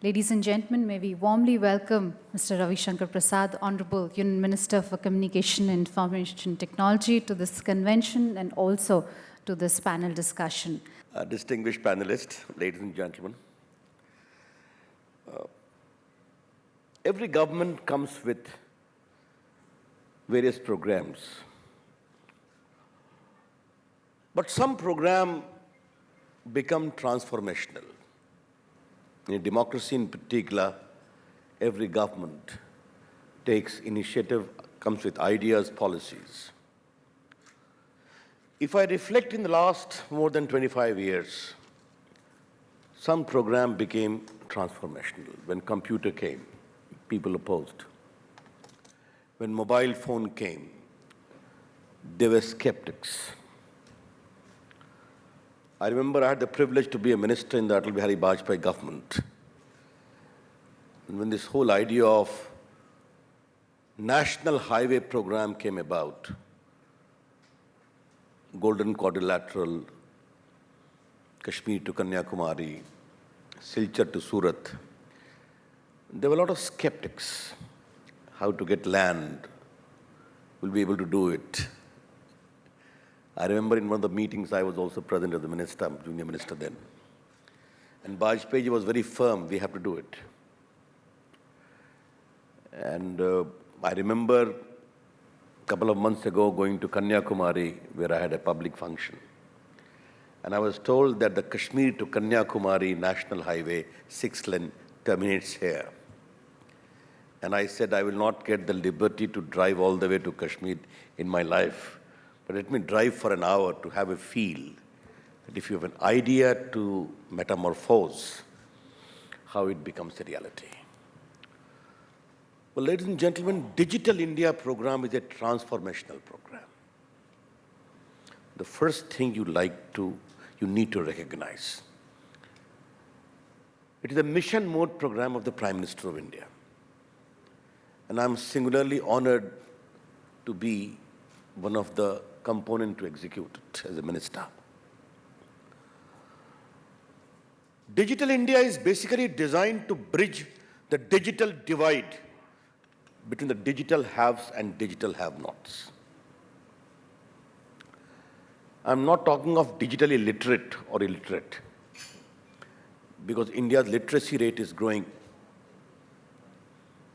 Ladies and gentlemen, may we warmly welcome Mr. Ravi Shankar Prasad, Honorable Union Minister for Communication and Information Technology, to this convention and also to this panel discussion. Distinguished panelists, ladies and gentlemen, every government comes with various programs. But some program become transformational. In a democracy in particular, every government takes initiative, comes with ideas, policies. If I reflect in the last more than 25 years, some program became transformational. When computer came, people opposed. When mobile phone came, they were skeptics. I remember I had the privilege to be a minister in the Atal Bihari Vajpayee government. And when this whole idea of national highway program came about, Golden Quadrilateral, Kashmir to Kanyakumari, Silchar to Surat, there were a lot of skeptics. How to get land, will be able to do it. I remember in one of the meetings, I was also present as the minister, junior minister then. And Vajpayee was very firm, we have to do it. And I remember a couple of months ago going to Kanyakumari, where I had a public function. And I was told that the Kashmir to Kanyakumari National Highway 6-lane terminates here. And I said, I will not get the liberty to drive all the way to Kashmir in my life. But let me drive for an hour to have a feel that if you have an idea to metamorphose, how it becomes a reality. Well, ladies and gentlemen, Digital India program is a transformational program. The first thing you need to recognize. It is a mission mode program of the Prime Minister of India. And I'm singularly honored to be one of the components to execute it as a minister. Digital India is basically designed to bridge the digital divide between the digital haves and digital have-nots. I'm not talking of digitally literate or illiterate, because India's literacy rate is growing.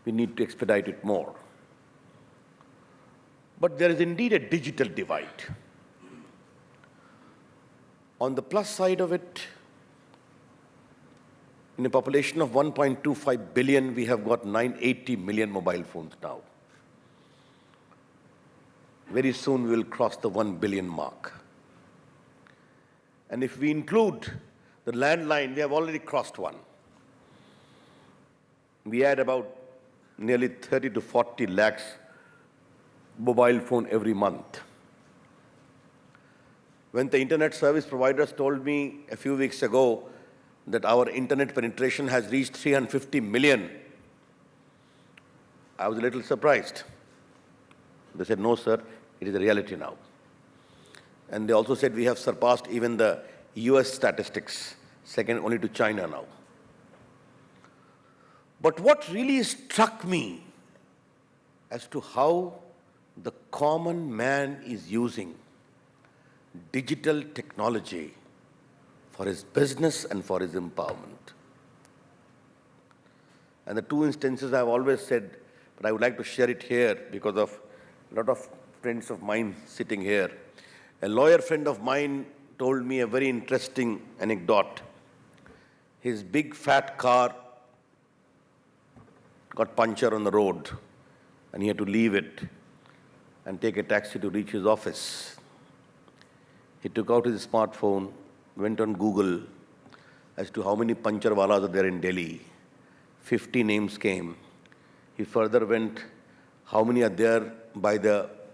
We need to expedite it more. But there is indeed a digital divide. On the plus side of it, in a population of 1.25 billion, we have got 980 million mobile phones now. Very soon we will cross the 1 billion mark. And if we include the landline, we have already crossed one. We add about nearly 30 to 40 lakhs mobile phone every month. When the internet service providers told me a few weeks ago that our internet penetration has reached 350 million, I was a little surprised. They said, no, sir, it is a reality now. And they also said we have surpassed even the US statistics, second only to China now. But what really struck me as to how the common man is using digital technology for his business and for his empowerment. And the two instances I've always said, but I would like to share it here because of a lot of friends of mine sitting here. A lawyer friend of mine told me a very interesting anecdote. His big fat car got puncture on the road and he had to leave it and take a taxi to reach his office. He took out his smartphone, went on Google as to how many puncture walas are there in Delhi. 50 names came. He further went, how many are there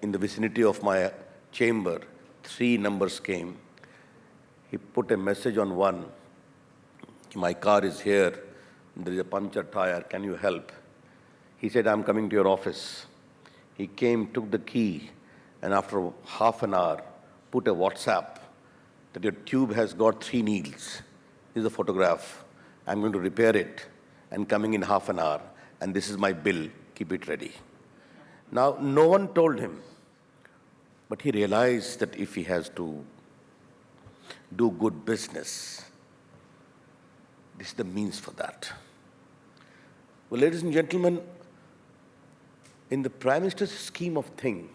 in the vicinity of my chamber? 3 numbers came. He put a message on one, my car is here, there is a puncture tire, can you help? He said, I'm coming to your office. He came, took the key, and after half an hour, put a WhatsApp that your tube has got 3 needles. This is a photograph. I'm going to repair it. and coming in half an hour, and this is my bill, keep it ready. Now, no one told him, but he realized that if he has to do good business, this is the means for that. Well, ladies and gentlemen, in the Prime Minister's scheme of things,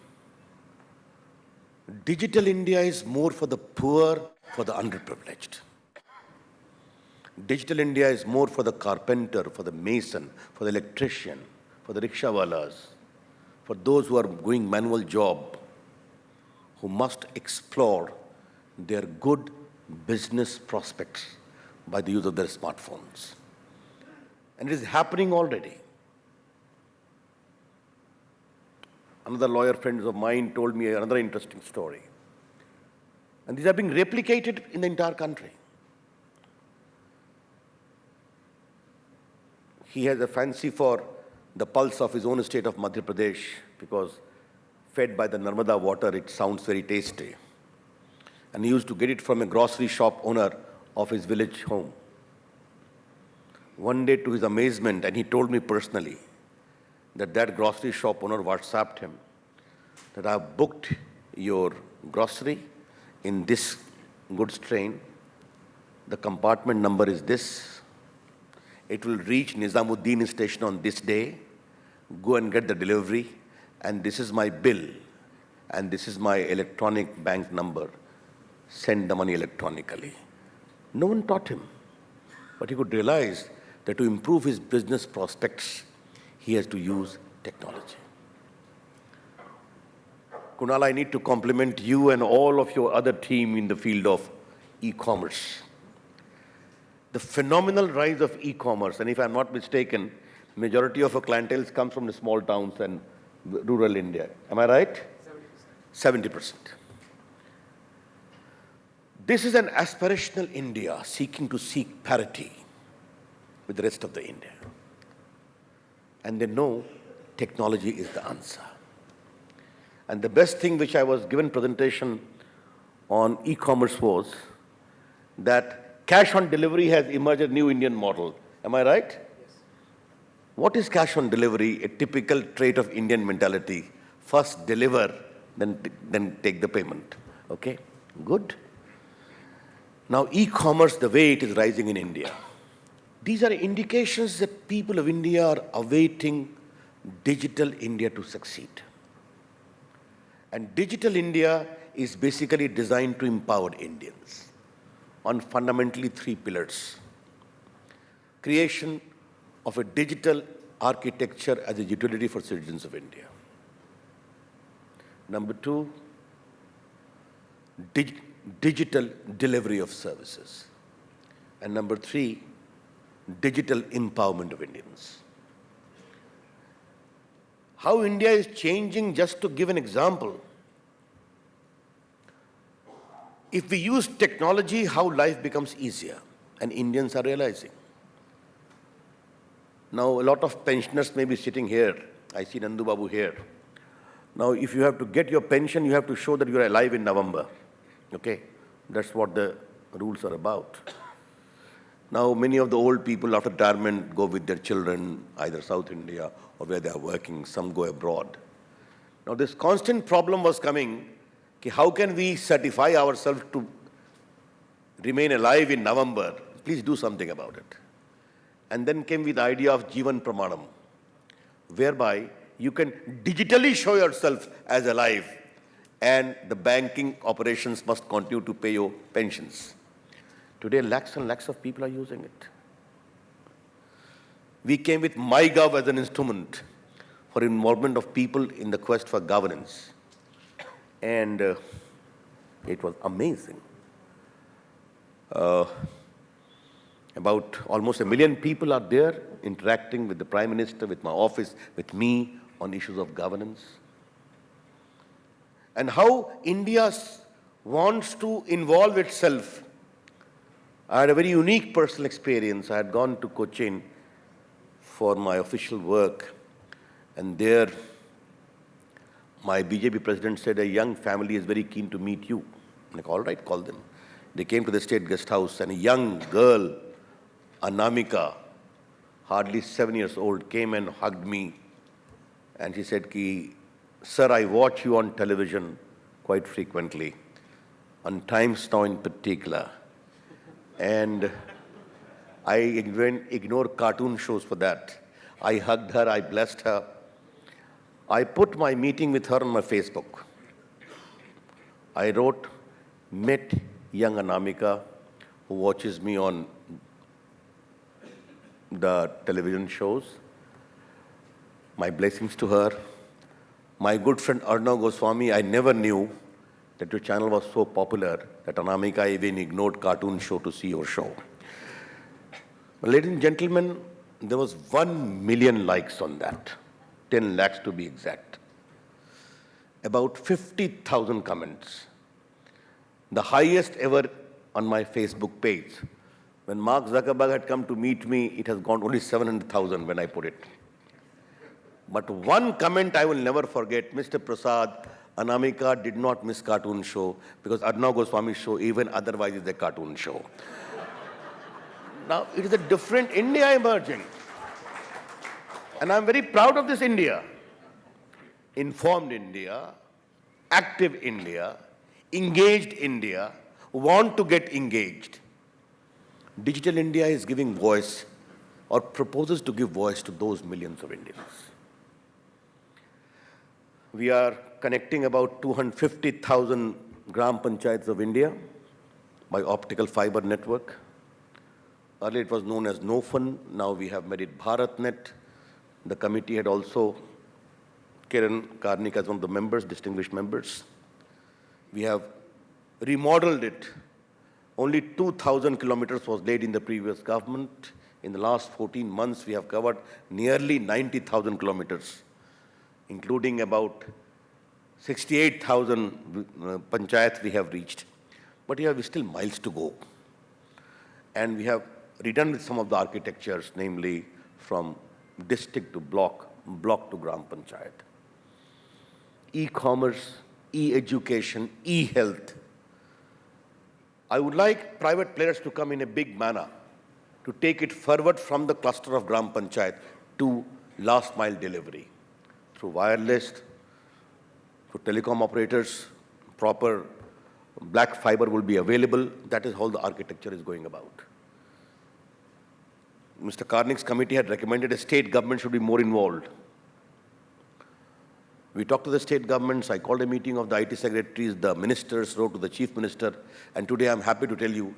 Digital India is more for the poor, for the underprivileged. Digital India is more for the carpenter, for the mason, for the electrician, for the rickshawalas, for those who are doing manual job, who must explore their good business prospects by the use of their smartphones. And it is happening already. Another lawyer friends of mine told me another interesting story. And these are being replicated in the entire country. He has a fancy for the pulse of his own state of Madhya Pradesh because fed by the Narmada water, it sounds very tasty. And he used to get it from a grocery shop owner of his village home. One day, to his amazement, and he told me personally, that grocery shop owner WhatsApped him that I have booked your grocery in this goods train. The compartment number is this. It will reach Nizamuddin station on this day. Go and get the delivery. And this is my bill. And this is my electronic bank number. Send the money electronically. No one taught him. But he could realize that to improve his business prospects, he has to use technology. Kunal, I need to compliment you and all of your other team in the field of e-commerce. The phenomenal rise of e-commerce, and if I'm not mistaken, majority of our clientele comes from the small towns and rural India. Am I right? 70%. 70%. This is an aspirational India seeking to seek parity with the rest of the India. And they know technology is the answer. And the best thing which I was given presentation on e-commerce was that cash on delivery has emerged a new Indian model. Am I right? Yes. What is cash on delivery? A typical trait of Indian mentality. First deliver, then take the payment. Okay, good. Now e-commerce, the way it is rising in India, these are indications that people of India are awaiting digital India to succeed. And digital India is basically designed to empower Indians on fundamentally three pillars. Creation of a digital architecture as a utility for citizens of India. Number two, digital delivery of services. And number three, digital empowerment of Indians. How India is changing, just to give an example. If we use technology, how life becomes easier, and Indians are realizing. Now, a lot of pensioners may be sitting here. I see Nandu Babu here. Now, if you have to get your pension, you have to show that you are alive in November. Okay? That's what the rules are about. Now, many of the old people after retirement go with their children, either South India or where they are working, some go abroad. Now, this constant problem was coming, how can we certify ourselves to remain alive in November? Please do something about it. And then came with the idea of Jivan Pramanam, whereby you can digitally show yourself as alive, and the banking operations must continue to pay your pensions. Today, lakhs and lakhs of people are using it. We came with MyGov as an instrument for involvement of people in the quest for governance. And it was amazing. About almost 1 million people are there interacting with the Prime Minister, with my office, with me on issues of governance. And how India wants to involve itself. I had a very unique personal experience. I had gone to Cochin for my official work, and there my BJP president said, a young family is very keen to meet you. I'm like, all right, call them. They came to the state guest house, and a young girl, Anamika, hardly 7 years old, came and hugged me. And she said, Ki, sir, I watch you on television quite frequently, on Times Now in particular. And I ignore cartoon shows for that. I hugged her, I blessed her. I put my meeting with her on my Facebook. I wrote, met young Anamika, who watches me on the television shows. My blessings to her. My good friend Arnav Goswami, I never knew that your channel was so popular that Anamika even ignored cartoon show to see your show. Ladies and gentlemen, there was 1 million likes on that, 10 lakhs to be exact. About 50,000 comments. The highest ever on my Facebook page. When Mark Zuckerberg had come to meet me, it has gone only 700,000 when I put it. But one comment I will never forget, Mr. Prasad, Anamika did not miss cartoon show because Arnav Goswami's show even otherwise is a cartoon show. Now, it is a different India emerging. And I'm very proud of this India. Informed India, active India, engaged India, want to get engaged. Digital India is giving voice or proposes to give voice to those millions of Indians. We are connecting about 250,000 Gram Panchayats of India by optical fiber network. Earlier it was known as NoFun, now we have made it BharatNet. The committee had also Kiran Karnik as one of the members, distinguished members. We have remodeled it. Only 2,000 kilometers was laid in the previous government. In the last 14 months, we have covered nearly 90,000 kilometers, including about 68,000 panchayats we have reached. But we have still miles to go. And we have redone with some of the architectures, namely from district to block, block to Gram Panchayat. E-commerce, e-education, e-health. I would like private players to come in a big manner to take it forward from the cluster of Gram Panchayat to last mile delivery. Through wireless, through telecom operators, proper black fiber will be available. That is how the architecture is going about. Mr. Karnik's committee had recommended a state government should be more involved. We talked to the state governments, I called a meeting of the IT secretaries, the ministers wrote to the chief minister, and today I'm happy to tell you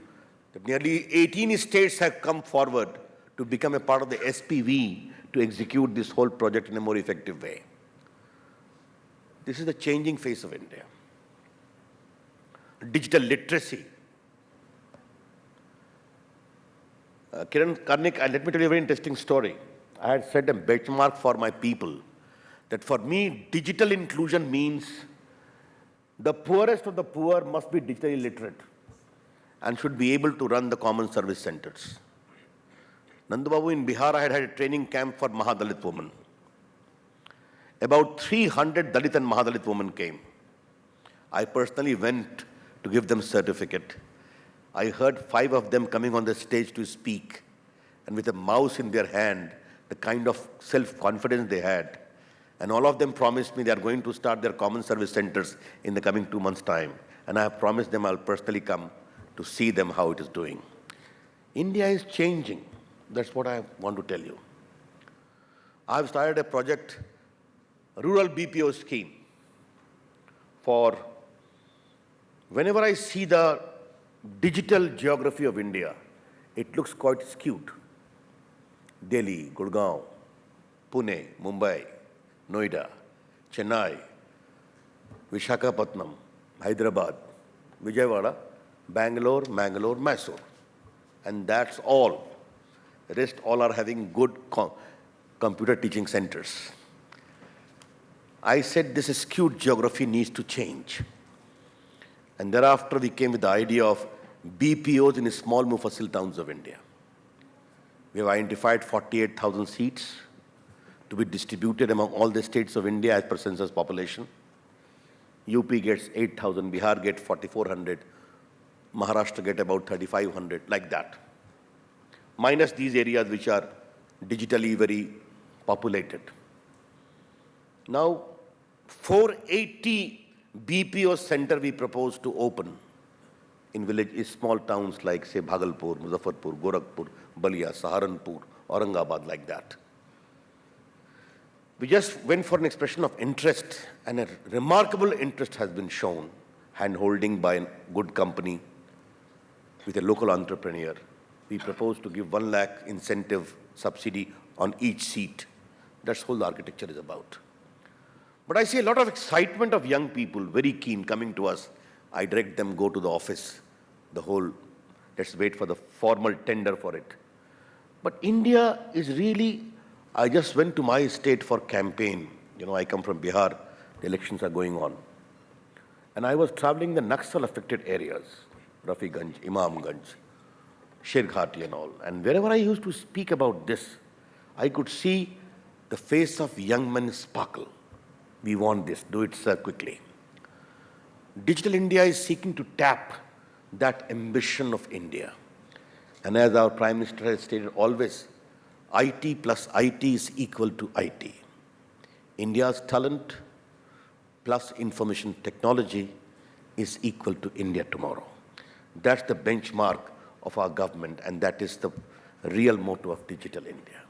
that nearly 18 states have come forward to become a part of the SPV to execute this whole project in a more effective way. This is the changing face of India. Digital literacy. Kiran Karnik, let me tell you a very interesting story. I had set a benchmark for my people that for me, digital inclusion means the poorest of the poor must be digitally literate and should be able to run the common service centers. Nandababu, in Bihar, I had a training camp for Mahadalit women. About 300 Dalit and Mahadalit women came. I personally went to give them certificate. I heard 5 of them coming on the stage to speak, and with a mouse in their hand, the kind of self-confidence they had. And all of them promised me they are going to start their common service centers in the coming 2 months' time. And I have promised them I'll personally come to see them how it is doing. India is changing. That's what I want to tell you. I've started a project, rural BPO scheme, for whenever I see the digital geography of India, it looks quite skewed. Delhi, Gurgaon, Pune, Mumbai, Noida, Chennai, Vishakhapatnam, Hyderabad, Vijayawada, Bangalore, Mangalore, Mysore. And that's all. The rest all are having good computer teaching centers. I said this skewed geography needs to change. And thereafter we came with the idea of BPOs in small Mufassal towns of India. We have identified 48,000 seats to be distributed among all the states of India as per census population. UP gets 8,000, Bihar gets 4,400, Maharashtra get about 3,500, like that. Minus these areas which are digitally very populated. Now, 480 BPO center we propose to open in small towns like, say, Bhagalpur, Muzaffarpur, Gorakhpur, Balia, Saharanpur, Aurangabad, like that. We just went for an expression of interest, and a remarkable interest has been shown, hand-holding by a good company with a local entrepreneur. We propose to give 1 lakh incentive subsidy on each seat. That's what the architecture is about. But I see a lot of excitement of young people, very keen, coming to us. I direct them, go to the office, let's wait for the formal tender for it. But India is really, I just went to my state for campaign. I come from Bihar, the elections are going on. And I was traveling the Naxal-affected areas, Rafiganj, Imamganj, Sherghati and all. And wherever I used to speak about this, I could see the face of young men sparkle. We want this, do it, sir, quickly. Digital India is seeking to tap that ambition of India. And as our Prime Minister has stated always, IT plus IT is equal to IT. India's talent plus information technology is equal to India tomorrow. That's the benchmark of our government, and that is the real motto of Digital India.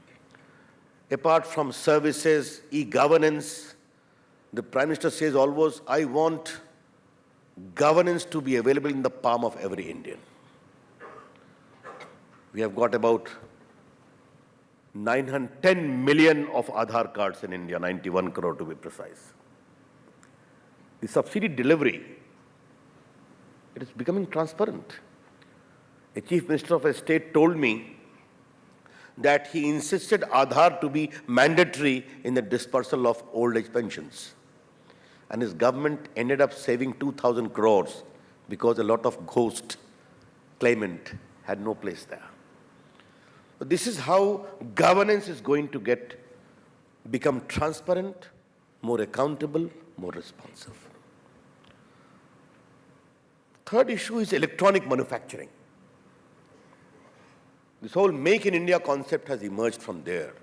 Apart from services, e-governance, the Prime Minister says always, I want governance to be available in the palm of every Indian. We have got about 910 million of Aadhaar cards in India, 91 crore to be precise. The subsidy delivery, it is becoming transparent. A Chief Minister of a state told me that he insisted Aadhaar to be mandatory in the dispersal of old age pensions. And his government ended up saving 2,000 crores because a lot of ghost claimant had no place there. But this is how governance is going to become transparent, more accountable, more responsive. Third issue is electronic manufacturing. This whole Make in India concept has emerged from there.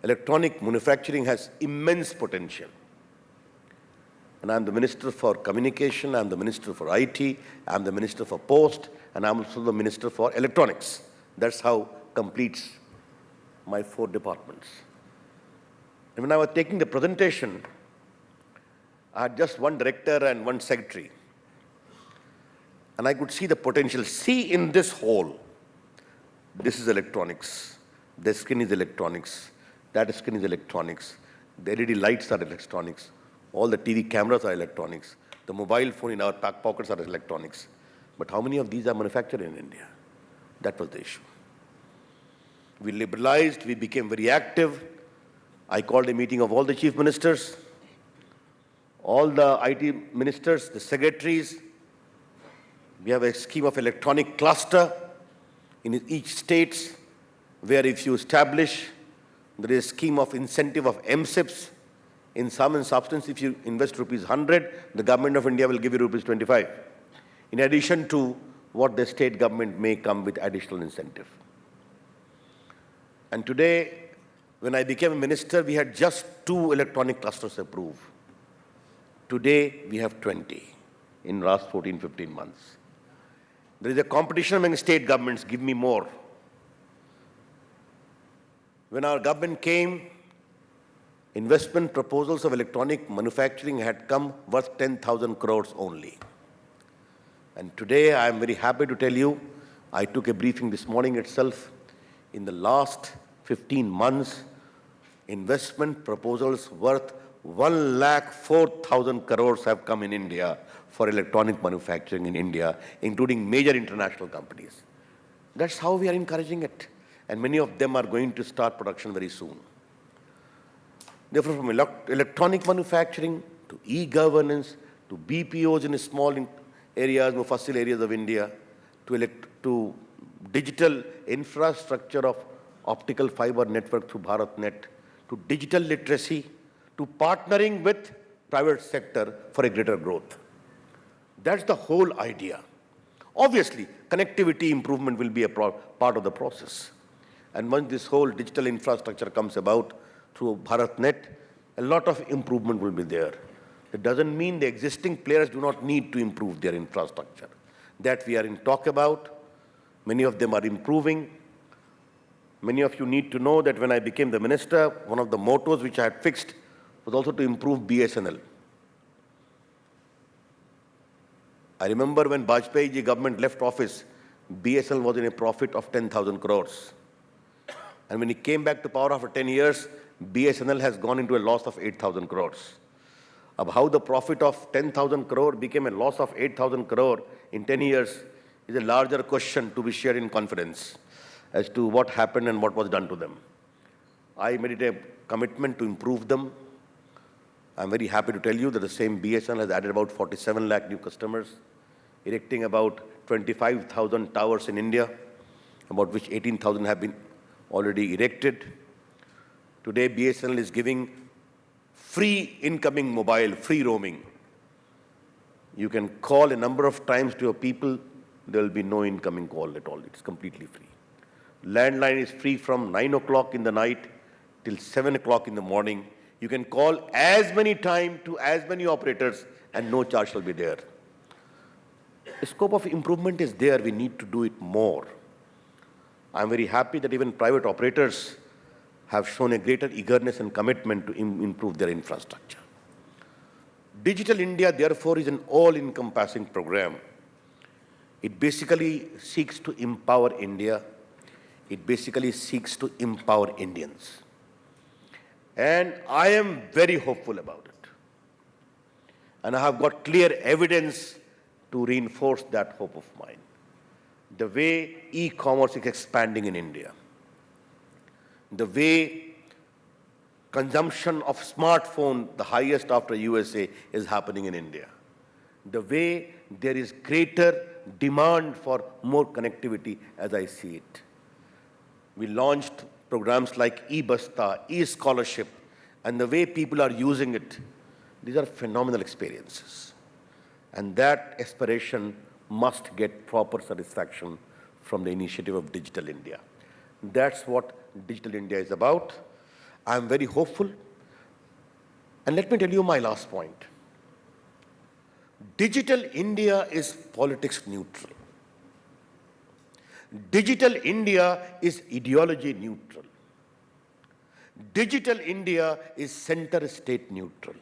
Electronic manufacturing has immense potential. And I'm the Minister for Communication, I'm the Minister for IT, I'm the Minister for Post, and I'm also the Minister for Electronics. That's how completes my 4 departments. And when I was taking the presentation, I had just 1 director and 1 secretary. And I could see the potential. See in this hole, this is electronics, the screen is electronics, that screen is electronics, the LED lights are electronics, all the TV cameras are electronics, the mobile phone in our back pockets are electronics. But how many of these are manufactured in India? That was the issue. We liberalized, we became very active. I called a meeting of all the chief ministers, all the IT ministers, the secretaries. We have a scheme of electronic cluster in each state, where if you establish, there is a scheme of incentive of MSIPs. In sum and substance, if you invest rupees 100, the government of India will give you rupees 25, in addition to what the state government may come with additional incentive. And today, when I became a minister, we had just 2 electronic clusters approved. Today, we have 20 in the last 14, 15 months. There is a competition among state governments, give me more. When our government came, investment proposals of electronic manufacturing had come worth 10,000 crores only. And today, I am very happy to tell you, I took a briefing this morning itself. In the last 15 months, investment proposals worth 1,04,000 crores have come in India for electronic manufacturing in India, including major international companies. That's how we are encouraging it. And many of them are going to start production very soon. Therefore, from electronic manufacturing to e-governance to BPOs in small areas, more fossil areas of India, to digital infrastructure of optical fiber network through BharatNet, to digital literacy, to partnering with private sector for a greater growth. That's the whole idea. Obviously, connectivity improvement will be a part of the process. And once this whole digital infrastructure comes about through BharatNet, a lot of improvement will be there. It doesn't mean the existing players do not need to improve their infrastructure. That we are in talk about. Many of them are improving. Many of you need to know that when I became the minister, one of the mottos which I had fixed was also to improve BSNL. I remember when Vajpayee ji government left office, BSNL was in a profit of 10,000 crores. And when he came back to power after 10 years, BSNL has gone into a loss of 8,000 crores. Of how the profit of 10,000 crore became a loss of 8,000 crore in 10 years is a larger question to be shared in confidence as to what happened and what was done to them. I made it a commitment to improve them. I'm very happy to tell you that the same BSNL has added about 47 lakh new customers, erecting about 25,000 towers in India, about which 18,000 have been already erected. Today, BSNL is giving free incoming mobile, free roaming. You can call a number of times to your people, there will be no incoming call at all. It's completely free. Landline is free from 9 o'clock in the night till 7 o'clock in the morning. You can call as many times to as many operators and no charge shall be there. The scope of improvement is there. We need to do it more. I'm very happy that even private operators have shown a greater eagerness and commitment to improve their infrastructure. Digital India, therefore, is an all-encompassing program. It basically seeks to empower India. It basically seeks to empower Indians. And I am very hopeful about it. And I have got clear evidence to reinforce that hope of mine. The way e-commerce is expanding in India, the way consumption of smartphone, the highest after USA, is happening in India, the way there is greater demand for more connectivity as I see it. We launched programs like e-Basta, e-scholarship, and the way people are using it, these are phenomenal experiences. And that aspiration must get proper satisfaction from the initiative of Digital India. That's what Digital India is about. I'm very hopeful. And let me tell you my last point. Digital India is politics neutral. Digital India is ideology neutral. Digital India is center state neutral.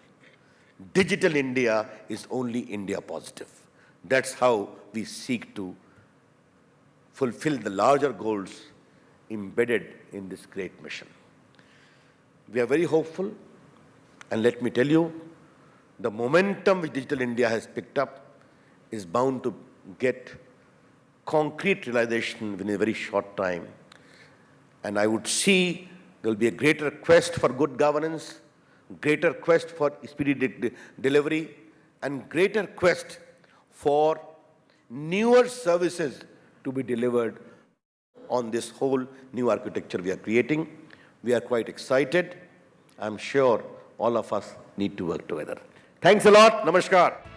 Digital India is only India positive. That's how we seek to fulfill the larger goals embedded in this great mission. We are very hopeful, and let me tell you, the momentum which Digital India has picked up is bound to get concrete realization within a very short time. And I would see there will be a greater quest for good governance, greater quest for speedy delivery, and greater quest for newer services to be delivered on this whole new architecture we are creating. We are quite excited. I'm sure all of us need to work together. Thanks a lot. Namaskar.